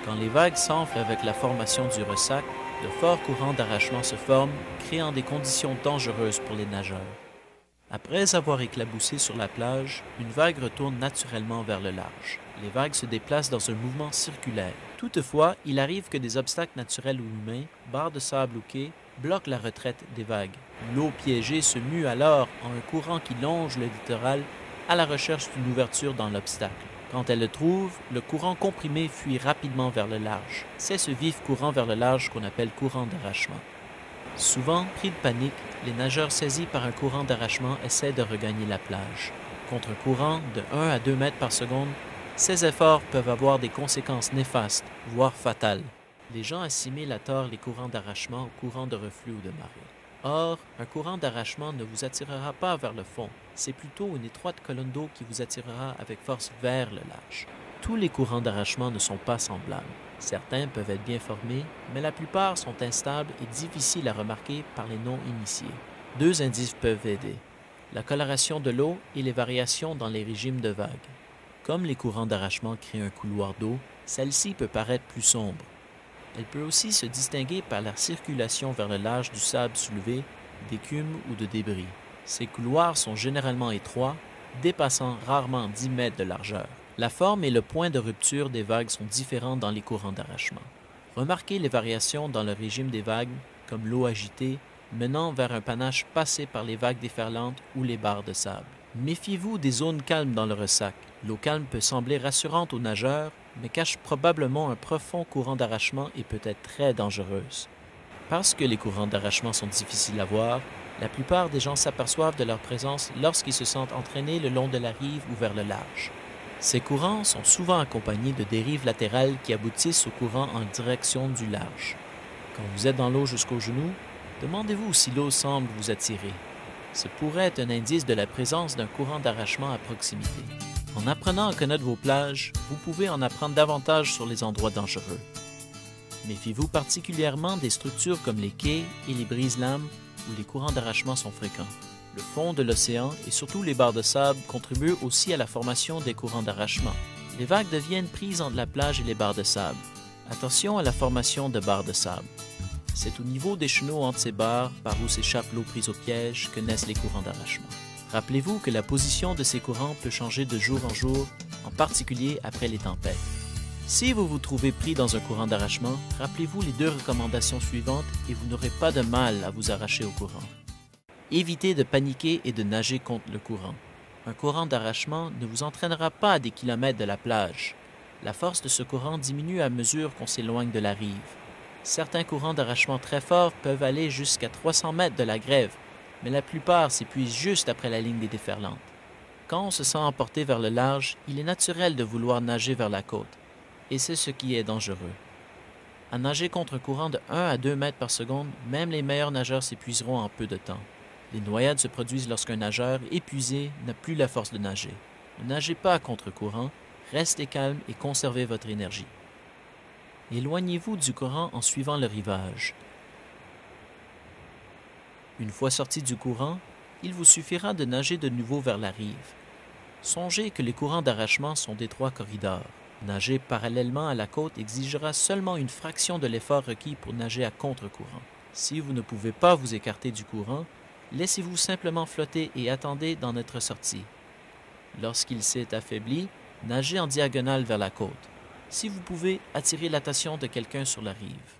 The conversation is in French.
Quand les vagues s'enflent avec la formation du ressac, de forts courants d'arrachement se forment, créant des conditions dangereuses pour les nageurs. Après avoir éclaboussé sur la plage, une vague retourne naturellement vers le large. Les vagues se déplacent dans un mouvement circulaire. Toutefois, il arrive que des obstacles naturels ou humains, barres de sable ou quais, bloquent la retraite des vagues. L'eau piégée se mue alors en un courant qui longe le littoral à la recherche d'une ouverture dans l'obstacle. Quand elle le trouve, le courant comprimé fuit rapidement vers le large. C'est ce vif courant vers le large qu'on appelle courant d'arrachement. Souvent, pris de panique, les nageurs saisis par un courant d'arrachement essaient de regagner la plage. Contre un courant de 1 à 2 mètres par seconde, ces efforts peuvent avoir des conséquences néfastes, voire fatales. Les gens assimilent à tort les courants d'arrachement aux courants de reflux ou de marée. Or, un courant d'arrachement ne vous attirera pas vers le fond, c'est plutôt une étroite colonne d'eau qui vous attirera avec force vers le large. Tous les courants d'arrachement ne sont pas semblables. Certains peuvent être bien formés, mais la plupart sont instables et difficiles à remarquer par les non-initiés. Deux indices peuvent aider: la coloration de l'eau et les variations dans les régimes de vagues. Comme les courants d'arrachement créent un couloir d'eau, celle-ci peut paraître plus sombre. Elle peut aussi se distinguer par la circulation vers le large du sable soulevé, d'écume ou de débris. Ces couloirs sont généralement étroits, dépassant rarement 10 mètres de largeur. La forme et le point de rupture des vagues sont différents dans les courants d'arrachement. Remarquez les variations dans le régime des vagues, comme l'eau agitée, menant vers un panache passé par les vagues déferlantes ou les barres de sable. Méfiez-vous des zones calmes dans le ressac. L'eau calme peut sembler rassurante aux nageurs, mais cache probablement un profond courant d'arrachement et peut être très dangereuse. Parce que les courants d'arrachement sont difficiles à voir, la plupart des gens s'aperçoivent de leur présence lorsqu'ils se sentent entraînés le long de la rive ou vers le large. Ces courants sont souvent accompagnés de dérives latérales qui aboutissent au courant en direction du large. Quand vous êtes dans l'eau jusqu'aux genoux, demandez-vous si l'eau semble vous attirer. Ce pourrait être un indice de la présence d'un courant d'arrachement à proximité. En apprenant à connaître vos plages, vous pouvez en apprendre davantage sur les endroits dangereux. Méfiez-vous particulièrement des structures comme les quais et les brise-lames où les courants d'arrachement sont fréquents. Le fond de l'océan et surtout les barres de sable contribuent aussi à la formation des courants d'arrachement. Les vagues deviennent prises entre la plage et les barres de sable. Attention à la formation de barres de sable. C'est au niveau des chenaux entre ces barres, par où s'échappe l'eau prise au piège, que naissent les courants d'arrachement. Rappelez-vous que la position de ces courants peut changer de jour en jour, en particulier après les tempêtes. Si vous vous trouvez pris dans un courant d'arrachement, rappelez-vous les deux recommandations suivantes et vous n'aurez pas de mal à vous arracher au courant. Évitez de paniquer et de nager contre le courant. Un courant d'arrachement ne vous entraînera pas à des kilomètres de la plage. La force de ce courant diminue à mesure qu'on s'éloigne de la rive. Certains courants d'arrachement très forts peuvent aller jusqu'à 300 mètres de la grève, mais la plupart s'épuisent juste après la ligne des déferlantes. Quand on se sent emporté vers le large, il est naturel de vouloir nager vers la côte, et c'est ce qui est dangereux. À nager contre un courant de 1 à 2 mètres par seconde, même les meilleurs nageurs s'épuiseront en peu de temps. Les noyades se produisent lorsqu'un nageur, épuisé, n'a plus la force de nager. Ne nagez pas à contre-courant, restez calme et conservez votre énergie. Éloignez-vous du courant en suivant le rivage. Une fois sorti du courant, il vous suffira de nager de nouveau vers la rive. Songez que les courants d'arrachement sont d'étroits corridors. Nager parallèlement à la côte exigera seulement une fraction de l'effort requis pour nager à contre-courant. Si vous ne pouvez pas vous écarter du courant, laissez-vous simplement flotter et attendez d'en être sorti. Lorsqu'il s'est affaibli, nagez en diagonale vers la côte. Si vous pouvez, attirez l'attention de quelqu'un sur la rive.